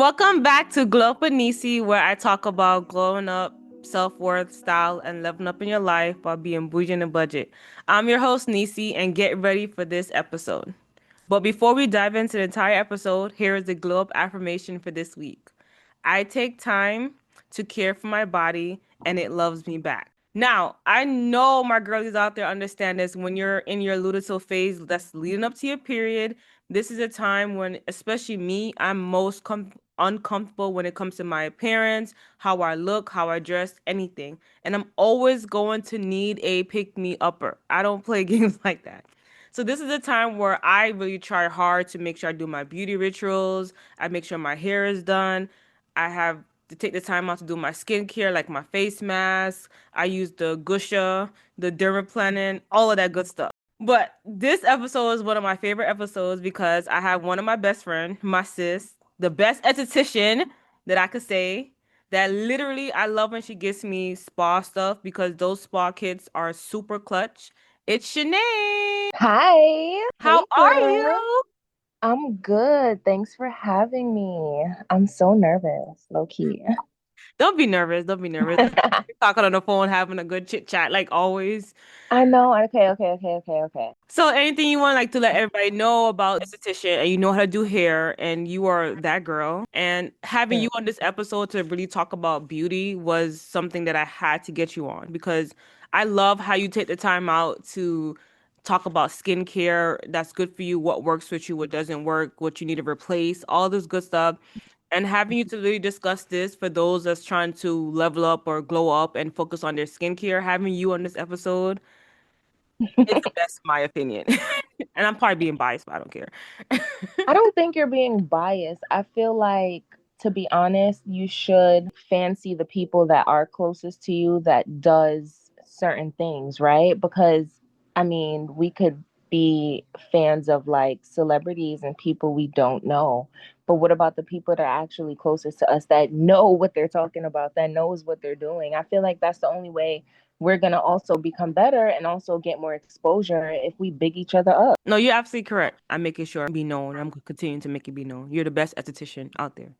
Welcome back to Glow Up With Niecey, where I talk about glowing up, self-worth, style, and leveling up in your life while being bougie in a budget. I'm your host, Niecey, and get ready for this episode. But before we dive into the entire episode, here is the Glow Up affirmation for this week. I take time to care for my body, and it loves me back. Now, I know my girlies out there understand this. When you're in your luteal phase that's leading up to your period, this is a time when, especially me, I'm most uncomfortable when it comes to my appearance, how I look, how I dress, anything. And I'm always going to need a pick me upper. I don't play games like that. So this is a time where I really try hard to make sure I do my beauty rituals. I make sure my hair is done. I have to take the time out to do my skincare, like my face mask. I use the Gusha, the Dermaplanin, all of that good stuff. But this episode is one of my favorite episodes because I have one of my best friend, my sis, the best esthetician that I could say. That literally, I love when she gives me spa stuff because those spa kits are super clutch. It's Shanae. Hi. How Hey, are girl. you? I'm good. Thanks for having me. I'm so nervous, low key. Don't be nervous. Don't be nervous. We're talking on the phone, having a good chit chat, like always. I know. Okay. So, anything you want like to let everybody know about esthetician, and you know how to do hair, and you are that girl. And having Hmm. you on this episode to really talk about beauty was something that I had to get you on because I love how you take the time out to talk about skincare that's good for you, what works with you, what doesn't work, what you need to replace, all this good stuff. And having you to really discuss this for those that's trying to level up or glow up and focus on their skincare, having you on this episode is the best in my opinion. And I'm probably being biased, but I don't care. I don't think you're being biased. I feel like, to be honest, you should fancy the people that are closest to you that does certain things, right? Because I mean, we could be fans of like celebrities and people we don't know. But what about the people that are actually closest to us that know what they're talking about, that knows what they're doing? I feel like that's the only way we're going to also become better and also get more exposure if we big each other up. No, you're absolutely correct. I'm making sure be known. I'm continuing to make it be known. You're the best esthetician out there.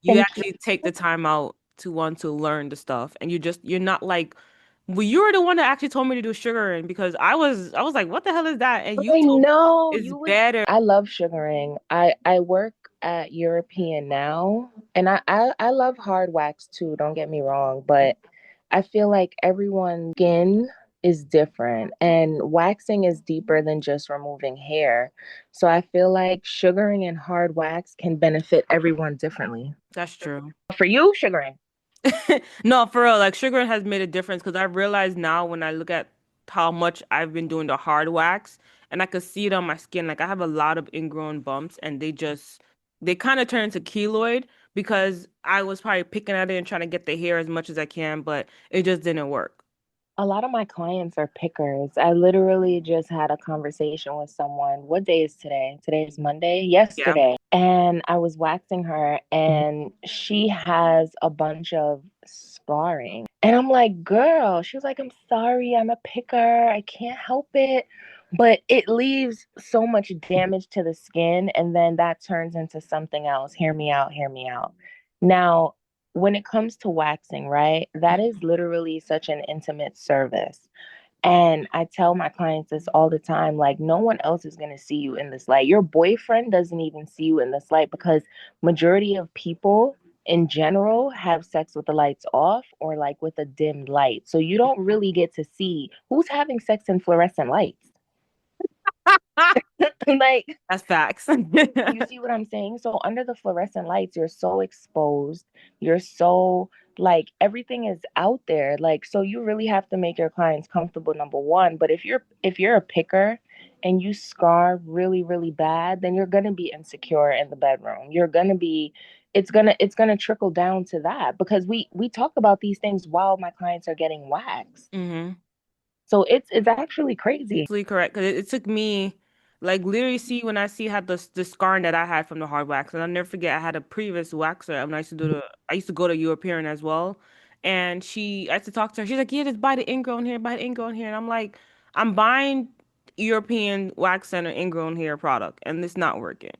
You Thank you. actually take the time out to want to learn the stuff, and you're not like, well, you were the one that actually told me to do sugaring because I was like, what the hell is that? And you I told me know it's you would. better. I love sugaring. I work at European now, and I love hard wax too. Don't get me wrong, but I feel like everyone's skin is different, and waxing is deeper than just removing hair. So I feel like sugaring and hard wax can benefit everyone differently. That's true. For you, sugaring. No, for real, like sugar has made a difference because I realize now when I look at how much I've been doing the hard wax and I could see it on my skin. Like I have a lot of ingrown bumps and they kind of turn into keloid because I was probably picking at it and trying to get the hair as much as I can, but it just didn't work. A lot of my clients are pickers. I literally just had a conversation with someone. What day is today? Today is Monday. Yeah. Yesterday. And I was waxing her, and she has a bunch of scarring. And I'm like, girl, she was like, I'm sorry, I'm a picker. I can't help it. But it leaves so much damage to the skin, and then that turns into something else. Hear me out, hear me out. Now, when it comes to waxing, right? That is literally such an intimate service. And I tell my clients this all the time, like no one else is going to see you in this light. Your boyfriend doesn't even see you in this light because majority of people in general have sex with the lights off or like with a dimmed light. So you don't really get to see who's having sex in fluorescent lights. Like, That's facts. you see what I'm saying? So under the fluorescent lights, you're so exposed. You're so like everything is out there. Like so you really have to make your clients comfortable, number one. But if you're a picker and you scar really, really bad, then you're gonna be insecure in the bedroom. You're gonna be it's gonna trickle down to that because we talk about these things while my clients are getting waxed. hmm So it's actually crazy. Absolutely correct. Because it took me, like, literally see when I see how the scarring that I had from the hard wax, and I'll never forget. I had a previous waxer. I used to I used to go to European as well, and I used to talk to her. She's like, "Yeah, just buy the ingrown hair, buy the ingrown hair," and I'm like, "I'm buying European wax center ingrown hair product, and it's not working."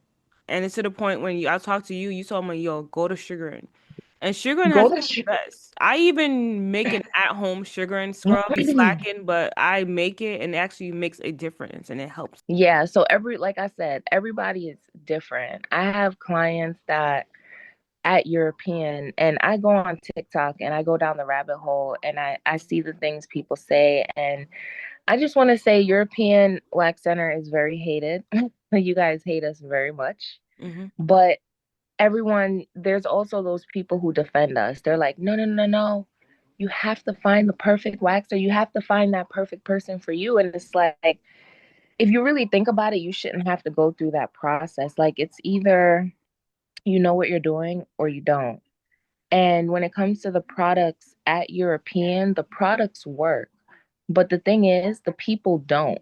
And it's to the point when I talk to you, you told me, yo, go to sugaring. And sugaring has Go been to the best. I even make an at-home sugaring scrub. It's slacking, but I make it and it actually makes a difference and it helps. Yeah, so like I said, everybody is different. I have clients that at European and I go on TikTok and I go down the rabbit hole and I see the things people say and I just want to say European Wax Center is very hated. You guys hate us very much. Hmm. But everyone, there's also those people who defend us. They're like, no, no, no, no. You have to find the perfect waxer. You have to find that perfect person for you. And it's like, if you really think about it, you shouldn't have to go through that process. Like, it's either you know what you're doing or you don't. And when it comes to the products at European, the products work. But the thing is, the people don't.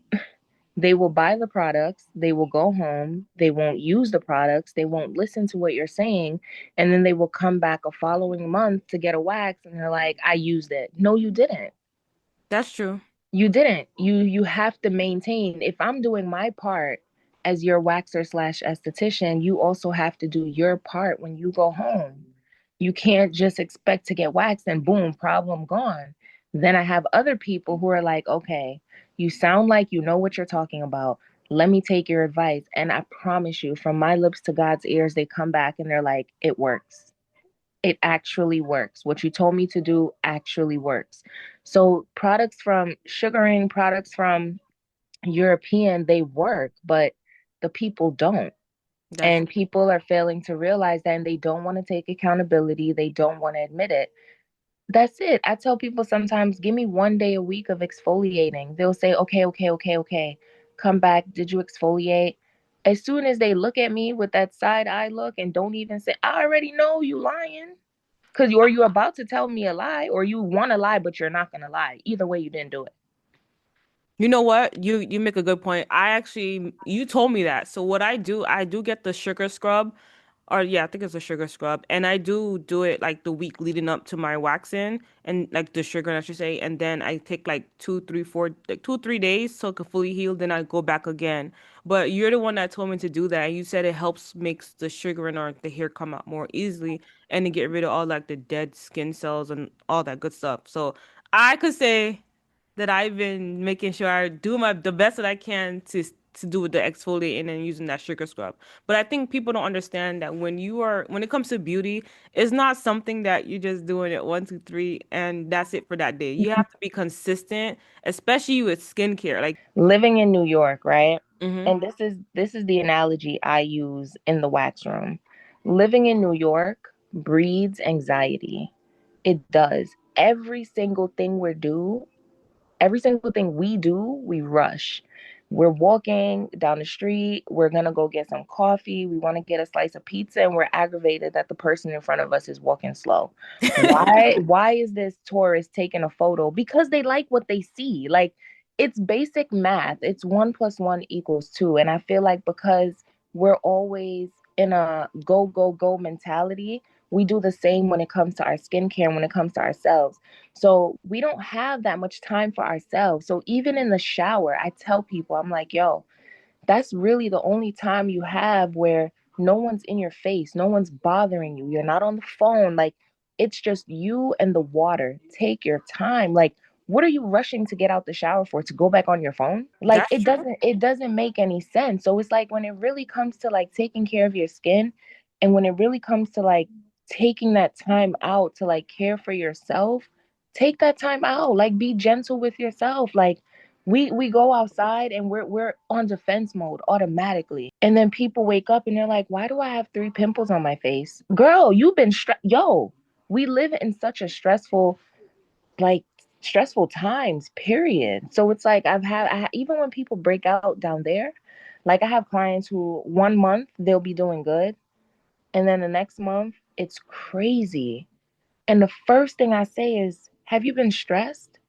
They will buy the products, they will go home, they won't use the products, they won't listen to what you're saying, and then they will come back a following month to get a wax and they're like, I used it. No, you didn't. That's true. You didn't. You have to maintain. If I'm doing my part as your waxer slash esthetician, you also have to do your part when you go home. You can't just expect to get waxed and boom, problem gone. Then I have other people who are like, okay, you sound like you know what you're talking about. Let me take your advice. And I promise you, from my lips to God's ears, they come back and they're like, it works. It actually works. What you told me to do actually works. So products from sugaring, products from European, they work, but the people don't. That's And people are failing to realize that and they don't want to take accountability. They don't want to admit it. That's it. I tell people sometimes, give me 1 day a week of exfoliating. They'll say, okay, okay, okay, okay. Come back. Did you exfoliate? As soon as they look at me with that side eye look and don't even say, I already know you lying. Cause or you're about to tell me a lie, or you want to lie, but you're not gonna lie. Either way, you didn't do it. You know what? You make a good point. I actually you told me that. So what I do get the sugar scrub, or yeah, I think it's a sugar scrub, and I do it like the week leading up to my waxing, and like the sugar, I should say, and then I take like 2, 3, 4, like 2, 3 days so it can fully heal. Then I go back again. But you're the one that told me to do that. You said it helps makes the sugar or the hair come out more easily, and to get rid of all like the dead skin cells and all that good stuff. So I could say that I've been making sure I do my the best that I can to do with the exfoliating and using that sugar scrub. But I think people don't understand that when it comes to beauty, it's not something that you're just doing it 1, 2, 3 and that's it for that day. You have to be consistent, especially with skincare. Like, Living in New York, right? hmm. And this is the analogy I use in the wax room. Living in New York breeds anxiety. It does. Every single thing we do, we rush. We're walking down the street, we're gonna go get some coffee, we want to get a slice of pizza, and we're aggravated that the person in front of us is walking slow. Why is this tourist taking a photo? Because they like what they see. Like, it's basic math. It's 1 plus 1 equals 2. And I feel like because we're always in a go, go, go mentality, we do the same when it comes to our skincare, when it comes to ourselves. So we don't have that much time for ourselves. So even in the shower, I tell people, I'm like, yo, that's really the only time you have where no one's in your face, no one's bothering you. You're not on the phone. Like, it's just you and the water. Take your time. Like, what are you rushing to get out the shower for? To go back on your phone? Like, That's true. it doesn't make any sense. So it's like when it really comes to like taking care of your skin and when it really comes to like taking that time out to like care for yourself, take that time out. Like, be gentle with yourself. Like, we go outside and we're on defense mode automatically, and then people wake up and they're like, why do I have 3 pimples on my face? Girl, you've been yo, we live in such a like stressful times, period. So it's like even when people break out down there, like I have clients who 1 month they'll be doing good, and then the next month it's crazy. And the first thing I say is, have you been stressed?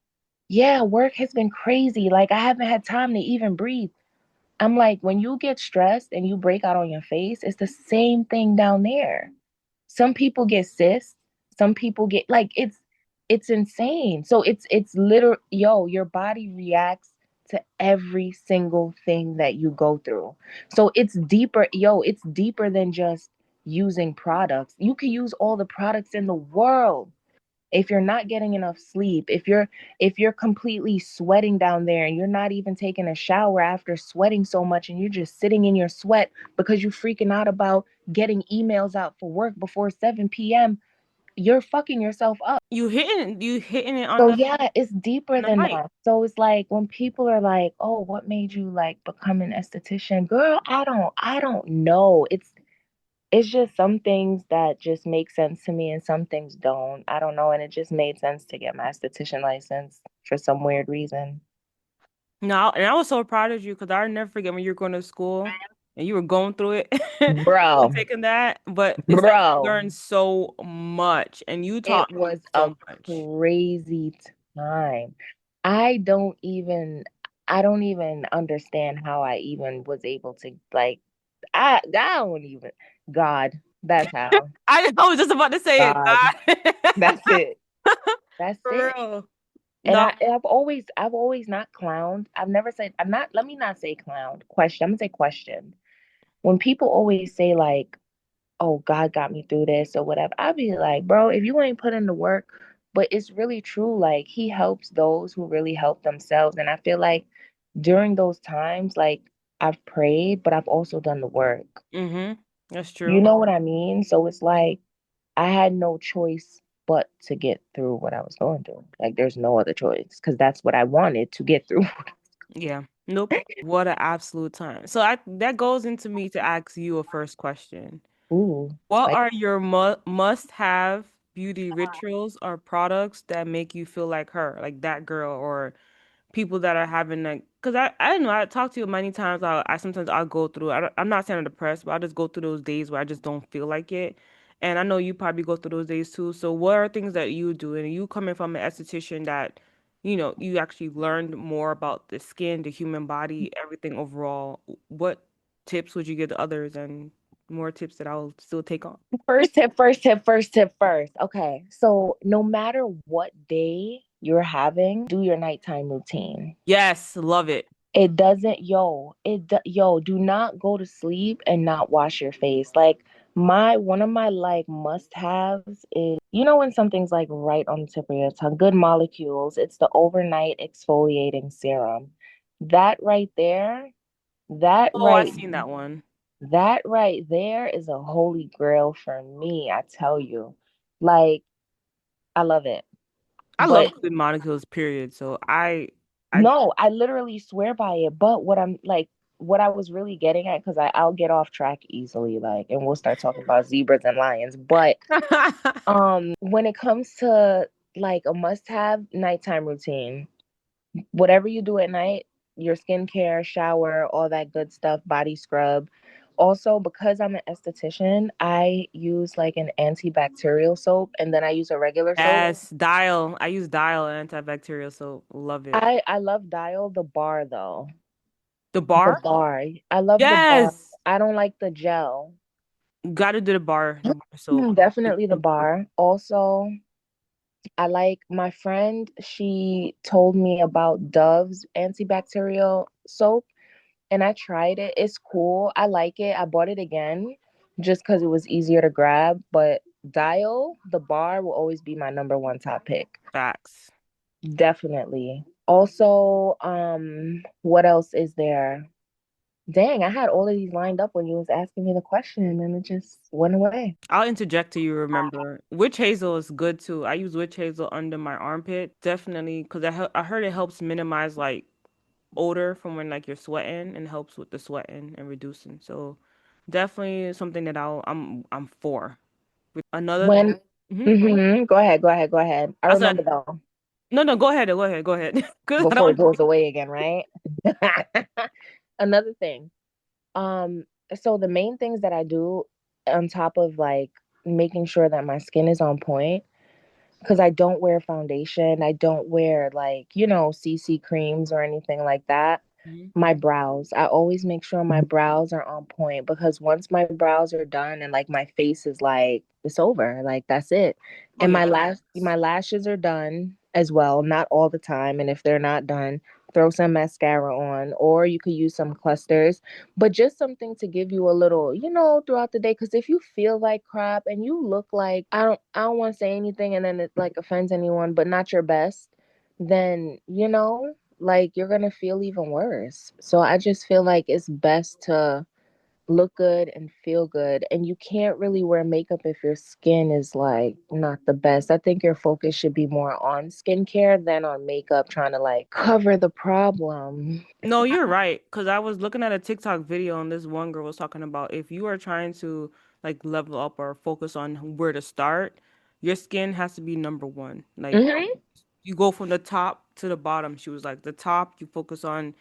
Yeah, work has been crazy. Like, I haven't had time to even breathe. I'm like, when you get stressed and you break out on your face, it's the same thing down there. Some people get cysts, some people get like it's insane. So it's literal, yo, your body reacts to every single thing that you go through. So it's deeper, it's deeper than just using products. You can use all the products in the world. If you're not getting enough sleep, if you're completely sweating down there and you're not even taking a shower after sweating so much and you're just sitting in your sweat because you're freaking out about getting emails out for work before 7 p.m., you're fucking yourself up. You hitting it So yeah, it's deeper on the than mic. that. So it's like when people are like, "Oh, what made you like become an esthetician?" Girl, I don't know. It's just some things that just make sense to me and some things don't. I don't know, and it just made sense to get my esthetician license for some weird reason. No, and I was so proud of you because I'll never forget when you were going to school and you were going through it, Bro, taking that. But it's like you bro, learned so much and you it taught me was a so much. crazy time. I don't even I don't even understand how I even was able to like I don't even God, that's how. I was just about to say it, God, God. that's it. That's For it. real. And No. I've always not clowned. I've never said I'm not let me not say clowned. Question. I'm gonna say question. When people always say like, oh, God got me through this or whatever, I'd be like, bro, if you ain't put in the work, but it's really true. Like he helps those who really help themselves. And I feel like during those times, like I've prayed, but I've also done the work. Mm-hmm. That's You true. know what I mean? So it's like I had no choice but to get through what I was going through. Like there's no other choice because that's what I wanted to get through. Yeah. Nope. What an absolute time. So I that goes into me to ask you a first question. Ooh, What spicy. are your must-have beauty rituals or products that make you feel like her, like that girl, or people that are having like, because I don't know, I talk to you many times. I sometimes I'll go through. I'm not saying I'm depressed, but I just go through those days where I just don't feel like it. And I know you probably go through those days too. So what are things that you do? And you coming from an esthetician that, you actually learned more about the skin, the human body, everything overall. What tips would you give to others and more tips that I'll still take on? First tip, first tip, first tip first. Okay. So no matter what day you're having, do your nighttime routine. Yes, love it. It doesn't, do not go to sleep and not wash your face. Like one of my like must-haves is, when something's like right on the tip of your tongue, good molecules, it's the overnight exfoliating serum. That right there, that Oh, I've right seen that one. that right there is a holy grail for me, I tell you. Like, I love it. I But love good molecules, period. So I no, I literally swear by it. But what I was really getting at, because I'll get off track easily, like, and we'll start talking about zebras and lions. But when it comes to like a must-have nighttime routine, whatever you do at night, your skincare, shower, all that good stuff, body scrub. Also, because I'm an esthetician, I use like an antibacterial soap and then I use a regular soap. Yes, Dial. I use Dial antibacterial, so love it. I love Dial the bar though. The The bar? bar. I love the bar. Yes. I don't like the gel. Gotta do the bar soap. Definitely the bar. Also, I like my friend, she told me about Dove's antibacterial soap and I tried it. It's cool. I like it. I bought it again just because it was easier to grab. But Dial, the bar, will always be my number one top pick. Facts. Definitely. Also, what else is there? Dang, I had all of these lined up when you was asking me the question and then it just went away. I'll interject to you, remember. Witch hazel is good too. I use witch hazel under my armpit, definitely, because I heard it helps minimize like odor from when like you're sweating and helps with the sweating and reducing. So definitely something that I'm for. Another thing. When Hmm. Go ahead, go ahead, go ahead. I I said remember though, no, no, go ahead, go ahead, go ahead. Because I before it don't. goes away again, right? Another thing. Um, so the main things that I do on top of like making sure that my skin is on point, because I don't wear foundation, I don't wear like, CC creams or anything like that. Mhm. My brows, I always make sure my brows are on point because once my brows are done and like my face is like it's over, like that's it. Oh And yeah, my that's facts. lashes are done as well, not all the time. And if they're not done, throw some mascara on, or you could use some clusters, but just something to give you a little, throughout the day. Because if you feel like crap and you look like, I don't want to say anything and then it like offends anyone, but not your best, then like you're gonna feel even worse. So I just feel like it's best to look good and feel good. And you can't really wear makeup if your skin is like not the best. I think your focus should be more on skincare than on makeup, trying to like cover the problem. No, you're right. Because I was looking at a TikTok video and this one girl was talking about if you are trying to like level up or focus on where to start, your skin has to be number one. Like Hmm. you go from the top to the bottom. She was like, the top, you focus on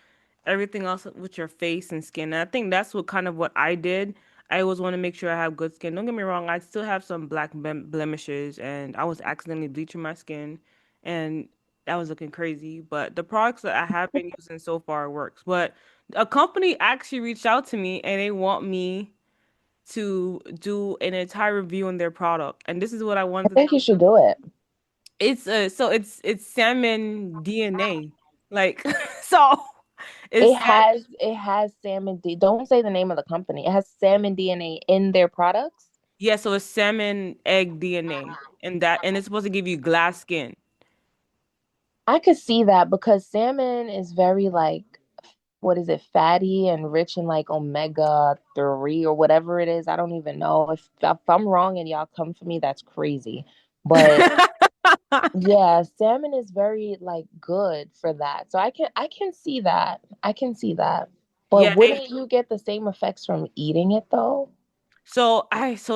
everything else with your face and skin. And I think that's what I did. I always want to make sure I have good skin. Don't get me wrong, I still have some black blemishes, and I was accidentally bleaching my skin, and that was looking crazy. But the products that I have been using so far works. But a company actually reached out to me, and they want me to do an entire review on their product. And this is what I I wanted to think tell you should you. do it. It's salmon DNA. Like so It it's has it has salmon D. Don't say the name of the company. It has salmon DNA in their products. yeah, so it's salmon egg DNA and it's supposed to give you glass skin. I could see that because salmon is very like, what is it, fatty and rich in like omega 3 or whatever it is. I don't even know. If I'm wrong and y'all come for me, that's crazy. But yeah, salmon is very like good for that. So I can see that. I can see that. But Yeah, wouldn't you get the same effects from eating it though? so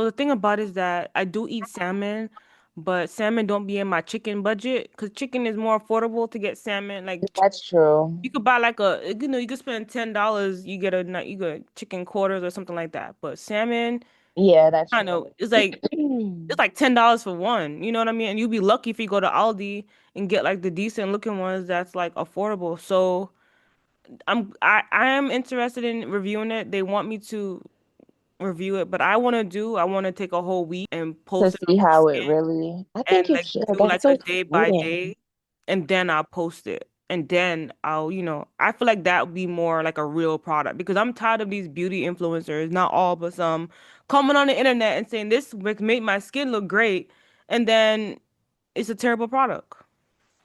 the thing about it is that I do eat salmon, but salmon don't be in my chicken budget because chicken is more affordable to get salmon. Like That's true. you could buy like you could spend $10, you get chicken quarters or something like that. But salmon, Yeah, that's I true. know it's like $10 for one. You know what I mean? And you'd be lucky if you go to Aldi and get like the decent looking ones that's like affordable. So I am interested in reviewing it. They want me to review it, but I want to take a whole week and To post it on see my how it skin really, I think and you like should. do That's like a so day by cheating. day, and then I'll post it. And then I feel like that would be more like a real product because I'm tired of these beauty influencers, not all, but some, coming on the internet and saying this would make my skin look great, and then it's a terrible product.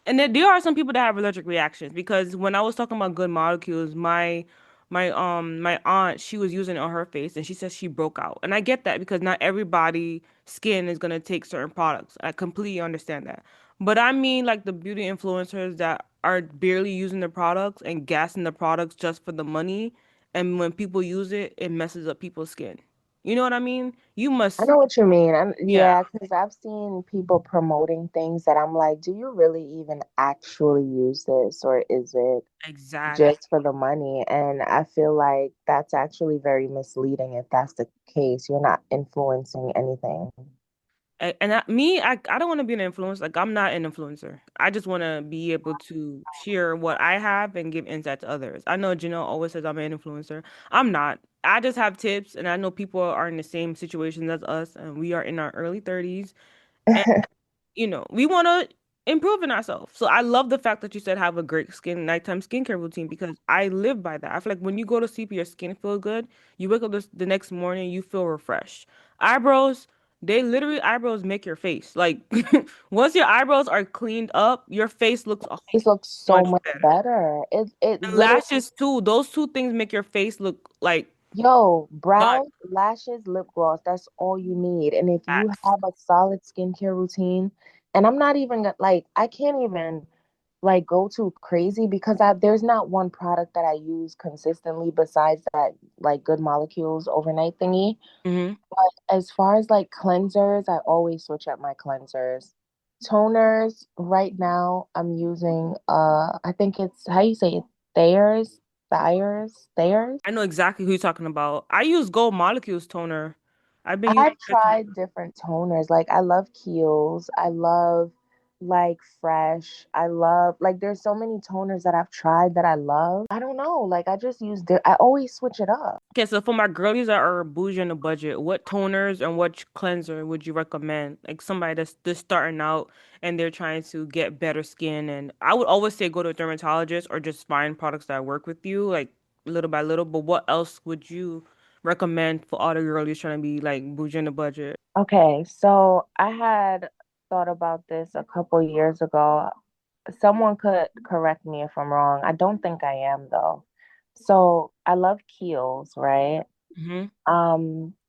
And there are some people that have allergic reactions because when I was talking about good molecules, my aunt, she was using it on her face and she says she broke out. And I get that because not everybody skin is gonna take certain products. I completely understand that. But I mean like the beauty influencers that are barely using the products and gassing the products just for the money. And when people use it, it messes up people's skin. You know what I mean? You I must, know what you mean. yeah, Yeah, because I've seen people promoting things that I'm like, do you really even actually use this, or is it exactly. just for the money? And I feel like that's actually very misleading if that's the case. You're not influencing anything. I don't want to be an influencer. Like I'm not an influencer. I just want to be able to share what I have and give insight to others. I know Janelle always says I'm an influencer. I'm not. I just have tips, and I know people are in the same situations as us, and we are in our early 30s, we want to improve in ourselves. So I love the fact that you said have a great nighttime skincare routine because I live by that. I feel like when you go to sleep, your skin feel good. You wake up the next morning, you feel refreshed. Eyebrows, eyebrows make your face. Like once your eyebrows are cleaned up, your face looks a This whole looks so much much better. better. It And literally, lashes too. Those two things make your face look like yo, done. brows, lashes, lip gloss, that's all you need. And if you Facts. have a solid skincare routine, and I'm not even like, I can't even like go too crazy because there's not one product that I use consistently besides that like good molecules overnight thingy. Hmm. But as far as like cleansers, I always switch up my cleansers. Toners, right now I'm using I think it's, how you say it, Thayers, Thayers. I know exactly who you're talking about. I use Gold Molecules toner. I've been using I've their toner. tried different toners. Like I love Kiehl's. I love like Fresh. I love like there's so many toners that I've tried that I love. I don't know, like I just use I always switch it up. Okay, so for my girlies that are bougie on the budget, what toners and what cleanser would you recommend? Like somebody that's just starting out and they're trying to get better skin. And I would always say go to a dermatologist or just find products that work with you, like little by little. But what else would you recommend for all the girlies trying to be like bougie on the budget? Okay, so I had thought about this a couple years ago. Someone could correct me if I'm wrong. I don't think I am though. So I love Kiehl's, right? Hmm.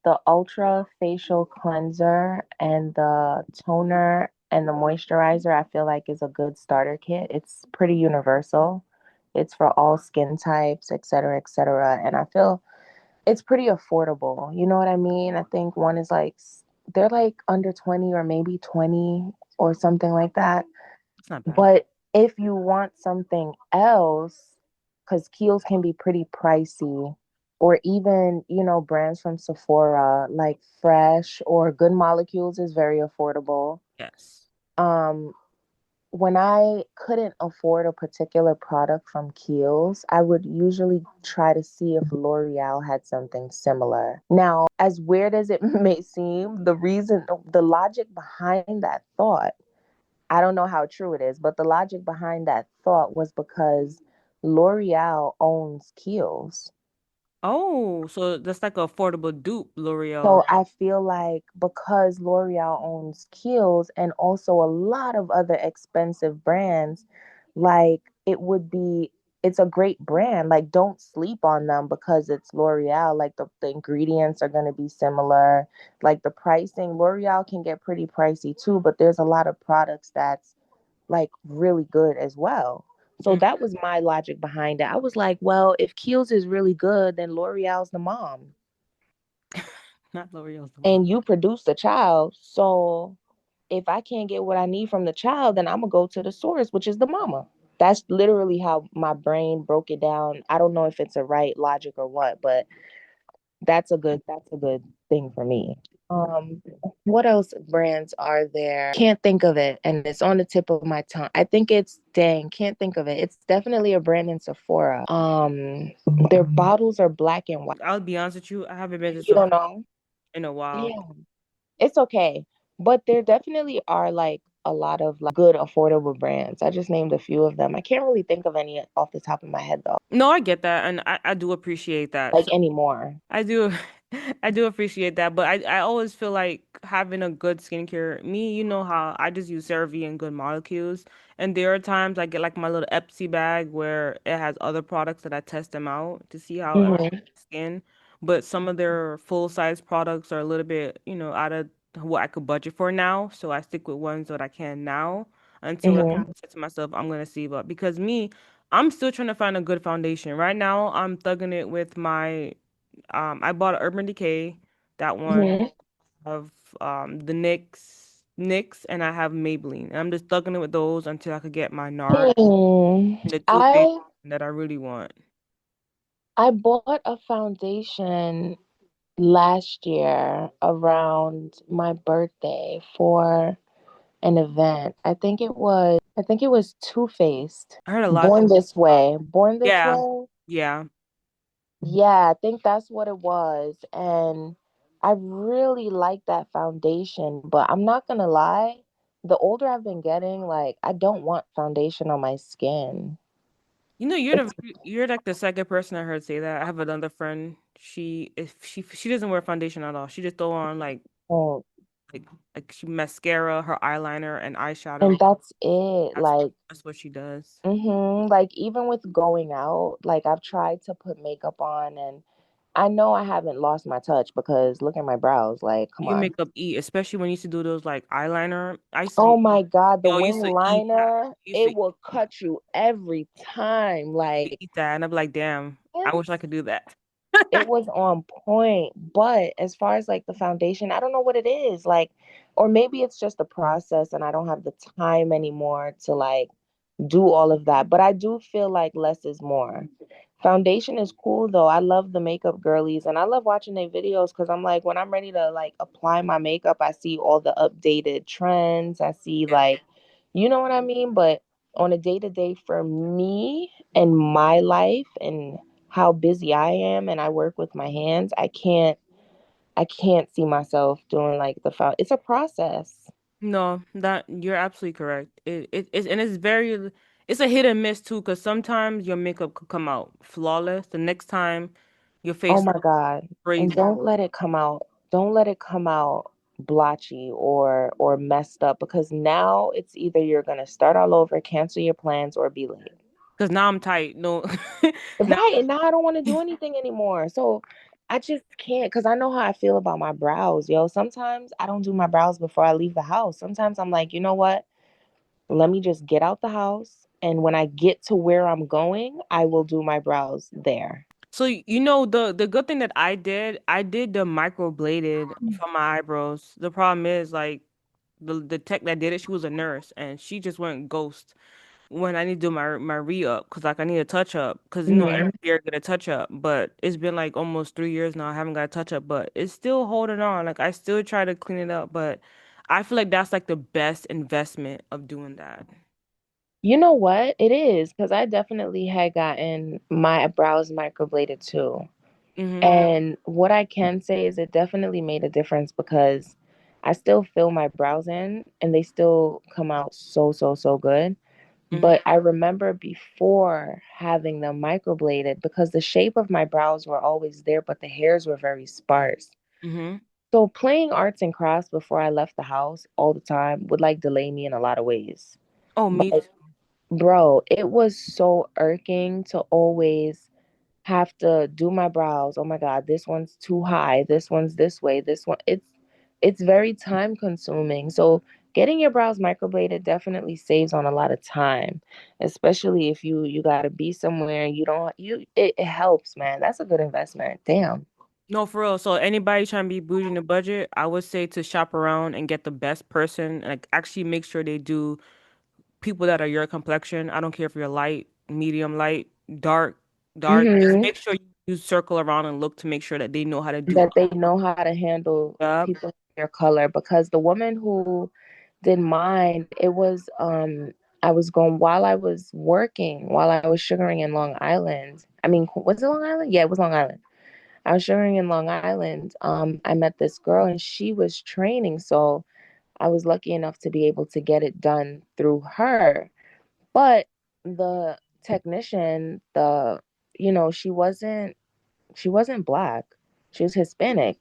The Ultra Facial Cleanser and the toner and the moisturizer, I feel like is a good starter kit. It's pretty universal. It's for all skin types, et cetera, et cetera. And I feel it's pretty affordable. You know what I mean? I think one is like they're like under 20 or maybe 20 or something like that. It's not bad. But if you want something else, because Kiehl's can be pretty pricey, or even, brands from Sephora like Fresh or Good Molecules is very affordable. Yes. Um, when I couldn't afford a particular product from Kiehl's, I would usually try to see if L'Oreal had something similar. Now, as weird as it may seem, the logic behind that thought, I don't know how true it is, but the logic behind that thought was because L'Oreal owns Kiehl's. Oh, so that's like an affordable dupe, So L'Oreal. I feel like because L'Oreal owns Kiehl's and also a lot of other expensive brands, like it's a great brand. Like don't sleep on them because it's L'Oreal. Like the ingredients are going to be similar. Like the pricing, L'Oreal can get pretty pricey too, but there's a lot of products that's like really good as well. So Mhm. that was my logic behind it. I was like, well, if Kiehl's is really good, then L'Oreal's the mom Not L'Oreal's the mom. and you produce the child. So if I can't get what I need from the child, then I'm gonna go to the source, which is the mama. That's literally how my brain broke it down. I don't know if it's a right logic or what, but that's a good thing for me. Um, what else brands are there? Can't think of it, and it's on the tip of my tongue. I think it's dang, can't think of it. It's definitely a brand in Sephora. Their bottles are black and white. I'll be honest with you, I haven't been to You don't Sephora know? in a while. Yeah. It's okay. But there definitely are like a lot of like good affordable brands. I just named a few of them. I can't really think of any off the top of my head though, No, I get that, and I do appreciate that. like So anymore. I do, I do appreciate that, but I always feel like having a good skincare. Me, you know how I just use CeraVe and Good Molecules, and there are times I get like my little Epsi bag where it has other products that I test them out to see how it Hmm. skin. But some of their full size products are a little bit, out of what I could budget for now. So I stick with ones that I can now until like Hmm. I said to myself, I'm gonna save up because me. I'm still trying to find a good foundation. Right now, I'm thugging it with my I bought an Urban Decay, that one Hmm. of the NYX, and I have Maybelline. And I'm just thugging it with those until I could get my NARS Hmm. and the Too Faced I that I really want. I bought a foundation last year around my birthday for an event. I think it was Too Faced. I heard a lot of Born people. This Way. Born This Yeah, Way. yeah. Yeah, I think that's what it was. And I really like that foundation, but I'm not gonna lie, the older I've been getting, like I don't want foundation on my skin. It's You're like the second person I heard say that. I have another friend. She doesn't wear foundation at all. She just throw on oh, like she mascara, her eyeliner, and and eyeshadow. that's it. That's Like, that's what she does. like even with going out, like I've tried to put makeup on and I know I haven't lost my touch because look at my brows. Like, come Your on. makeup eat, especially when you used to do those like eyeliner. Oh my God, the Yo, I wing used to eat that. liner, I used to it will cut you every time. Like, eat that, and I'm like, damn, I wish I could do that. it was on point. But as far as like the foundation, I don't know what it is. Like, or maybe it's just the process and I don't have the time anymore to like do all of that. But I do feel like less is more. Foundation is cool though. I love the makeup girlies and I love watching their videos because I'm like, when I'm ready to like apply my makeup, I see all the updated trends. I see Yeah. like, You know what I mean? But on a day to day for me and my life and how busy I am and I work with my hands, I can't see myself doing like the foul. It's a process. No, that you're absolutely correct. It's and it's very it's a hit and miss too, because sometimes your makeup could come out flawless. The next time your Oh face my looks God. And crazy. don't let it come out blotchy or messed up because now it's either you're gonna start all over, cancel your plans, or be late. Because now I'm tight. No, now Right. And now I don't want to do anything anymore. So I just can't because I know how I feel about my brows, yo. Sometimes I don't do my brows before I leave the house. Sometimes I'm like, you know what? Let me just get out the house. And when I get to where I'm going, I will do my brows there. so the good thing that I did the microbladed for my eyebrows. The problem is like the tech that did it, she was a nurse and she just went ghost when I need to do my re-up because like I need a touch up because every Hmm. year I get a touch up, but it's been like almost 3 years now I haven't got a touch up, but it's still holding on. Like I still try to clean it up, but I feel like that's like the best investment of doing that. You know what? It is because I definitely had gotten my brows microbladed too. Mm-hmm. And what I can say is it definitely made a difference because I still fill my brows in and they still come out so, so, so good. Mm-hmm. But I remember before having them microbladed because the shape of my brows were always there, but the hairs were very sparse. Mm-hmm. So playing arts and crafts before I left the house all the time would like delay me in a lot of ways. Oh, me too. But bro, it was so irking to always have to do my brows. Oh my God, this one's too high. This one's this way. This one it's very time consuming. So getting your brows microbladed definitely saves on a lot of time, especially if you got to be somewhere you don't you it helps, man. That's a good investment. Damn. No, for real. So anybody trying to be bougie in the budget, I would say to shop around and get the best person. Like actually make sure they do people that are your complexion. I don't care if you're light, medium light, dark, dark. Just Mhm. make sure you circle around and look to make sure that they know how to do That they know how to handle up. people their color because the woman who did mine, it was I was going while I was working, while I was sugaring in Long Island. I mean, was it Long Island? Yeah, it was Long Island. I was sugaring in Long Island. I met this girl and she was training, so I was lucky enough to be able to get it done through her. But the technician, she wasn't black. She was Hispanic.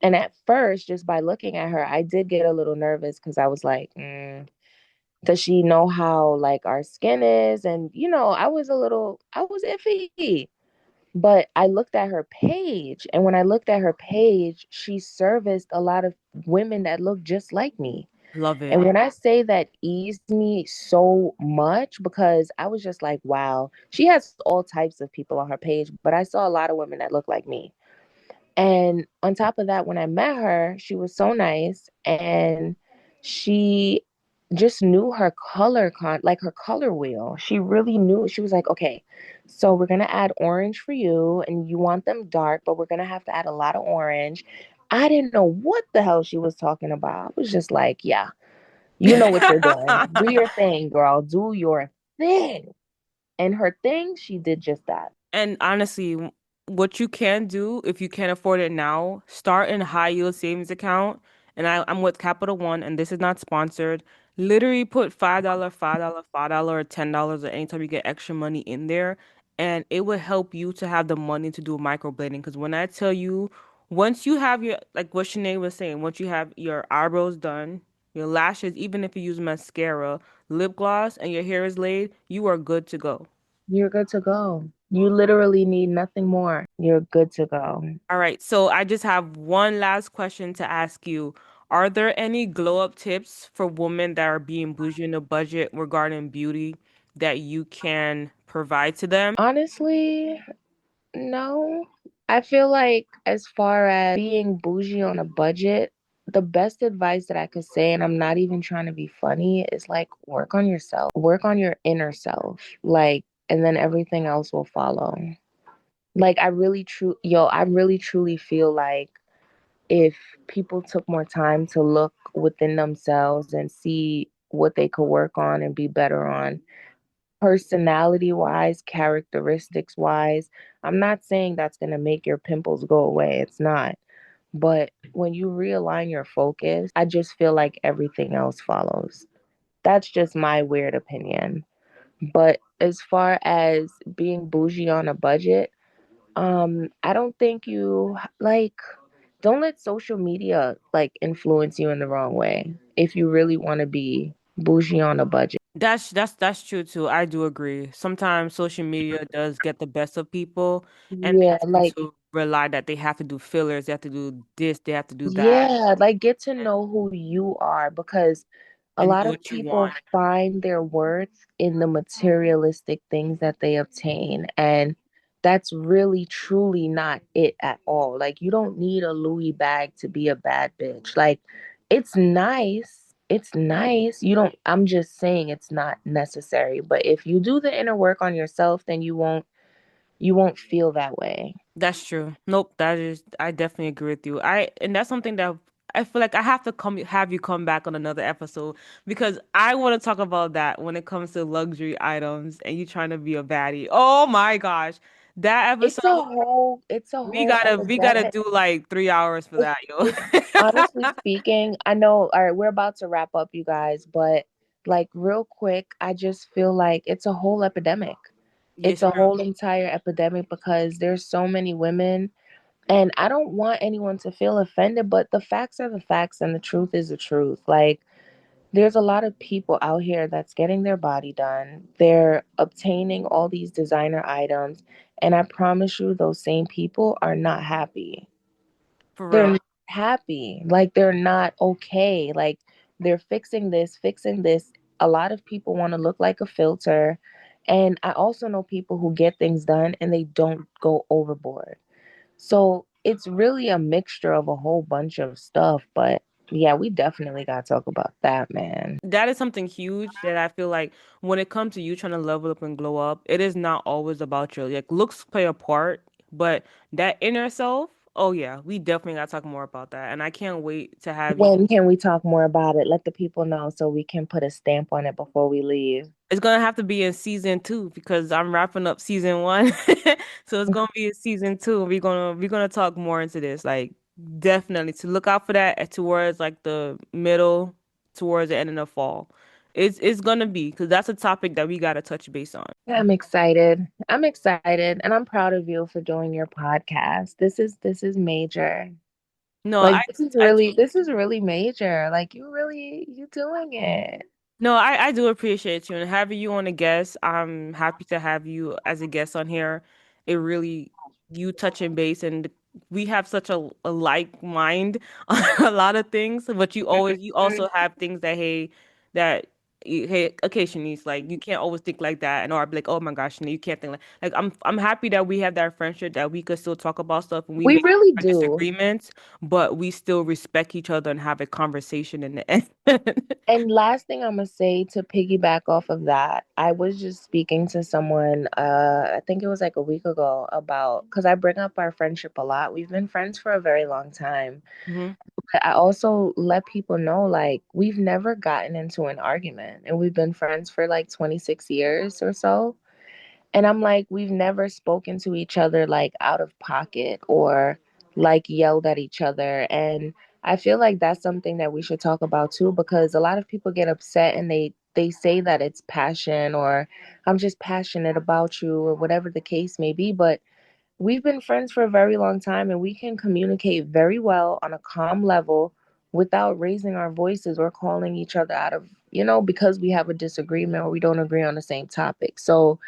And at first, just by looking at her, I did get a little nervous because I was like, does she know how like our skin is? And I was iffy. But I looked at her page, and when I looked at her page, she serviced a lot of women that look just like me. Love And it. when I say that eased me so much, because I was just like, wow, she has all types of people on her page, but I saw a lot of women that look like me. And on top of that, when I met her, she was so nice and she just knew her like her color wheel. She really knew. She was like, okay, so we're going to add orange for you and you want them dark, but we're going to have to add a lot of orange. I didn't know what the hell she was talking about. I was just like, yeah, you know what you're doing. Do your thing, girl. Do your thing. And her thing, she did just that. And honestly, what you can do if you can't afford it now, start in high yield savings account. And I'm with Capital One, and this is not sponsored. Literally put $5, $5, $5, or $10 or anytime you get extra money in there, and it will help you to have the money to do microblading. Because when I tell you, once you have your like what Sinead was saying, once you have your eyebrows done, your lashes, even if you use mascara, lip gloss, and your hair is laid, you are good to go. You're good to go. You literally need nothing more. You're good to go. All right, so I just have one last question to ask you. Are there any glow up tips for women that are being bougie in a budget regarding beauty that you can provide to them? Honestly, no. I feel like as far as being bougie on a budget, the best advice that I could say, and I'm not even trying to be funny, is like work on yourself. Work on your inner self. Like, and then everything else will follow. Like I really truly feel like if people took more time to look within themselves and see what they could work on and be better on. Personality wise, characteristics wise, I'm not saying that's going to make your pimples go away. It's not. But when you realign your focus, I just feel like everything else follows. That's just my weird opinion. But as far as being bougie on a budget, I don't think you like don't let social media like influence you in the wrong way if you really want to be bougie on a budget. That's true too. I do agree. Sometimes social media does get the best of people and Yeah, makes them like to rely that they have to do fillers, they have to do this, they have to do that, yeah, like get to and, know who you are because a and lot do of what you people want. find their worth in the materialistic things that they obtain. And that's really, truly not it at all. Like, you don't need a Louis bag to be a bad bitch. Like, it's nice. It's nice. You don't, I'm just saying it's not necessary. But if you do the inner work on yourself, then you won't feel that way. That's true. Nope, that is I definitely agree with you. And that's something that I feel like I have to have you come back on another episode because I want to talk about that when it comes to luxury items and you trying to be a baddie. Oh my gosh. That It's episode we a whole gotta epidemic. do like 3 hours for that, yo. Honestly speaking, I know, all right, we're about to wrap up, you guys, but like real quick, I just feel like it's a whole epidemic. It's Yes, a true. whole entire epidemic because there's so many women, and I don't want anyone to feel offended, but the facts are the facts and the truth is the truth. Like, there's a lot of people out here that's getting their body done. They're obtaining all these designer items, and I promise you, those same people are not happy. For They're real. not happy. Like, they're not okay. Like, they're fixing this, fixing this. A lot of people want to look like a filter. And I also know people who get things done and they don't go overboard. So it's really a mixture of a whole bunch of stuff. But yeah, we definitely got to talk about that, man. That is something huge that I feel like when it comes to you trying to level up and glow up, it is not always about your like looks play a part, but that inner self, oh yeah, we definitely gotta talk more about that. And I can't wait to have you. When can we talk more about it? Let the people know so we can put a stamp on it before we leave. It's gonna have to be in season 2 because I'm wrapping up season 1. So it's gonna be in season 2. We're gonna talk more into this. Like definitely to look out for that towards like the middle, towards the end of the fall. It's gonna be because that's a topic that we gotta touch base on. Yeah, I'm excited. I'm excited and I'm proud of you for doing your podcast. This is major. No, Like, I this is I do really major. Like, you doing it. No, I do appreciate you and having you on a guest. I'm happy to have you as a guest on here. It really you touching base and we have such a like mind on a lot of things. But you also have things that hey okay Shanice like you can't always think like that and or I'd be like oh my gosh Shanice, you can't think like I'm happy that we have that friendship that we could still talk about stuff and we We may really have our do. disagreements but we still respect each other and have a conversation in the end. And last thing I'm gonna say to piggyback off of that, I was just speaking to someone, I think it was like a week ago, about because I bring up our friendship a lot. We've been friends for a very long time. Mhm. But I also let people know like we've never gotten into an argument and we've been friends for like 26 years or so. And I'm like, we've never spoken to each other like out of pocket or like yelled at each other. And I feel like that's something that we should talk about too, because a lot of people get upset and they say that it's passion or I'm just passionate about you or whatever the case may be. But we've been friends for a very long time and we can communicate very well on a calm level without raising our voices or calling each other out of, because we have a disagreement or we don't agree on the same topic. So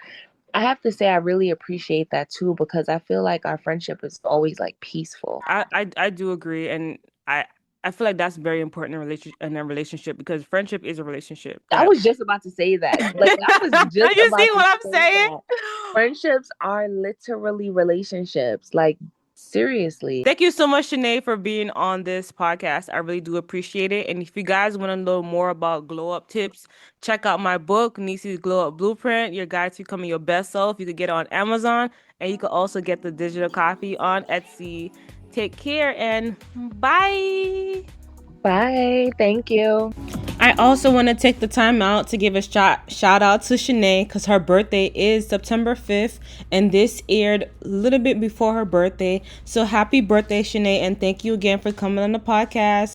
I have to say I really appreciate that too because I feel like our friendship is always like peaceful. I do agree, and I I feel like that's very important in a relationship because friendship is a relationship I that. was just about to say that. Like, I was just You see about to what I'm say saying? that. Friendships are literally relationships. Like, seriously. Thank you so much, Shanae, for being on this podcast. I really do appreciate it. And if you guys want to know more about glow up tips, check out my book, Niecy's Glow Up Blueprint, Your Guide to Becoming Your Best Self. You could get it on Amazon and you could also get the digital copy on Etsy. Take care and bye. Bye. Thank you. I also want to take the time out to give a shout out to Shanae because her birthday is September 5th and this aired a little bit before her birthday. So happy birthday, Shanae, and thank you again for coming on the podcast.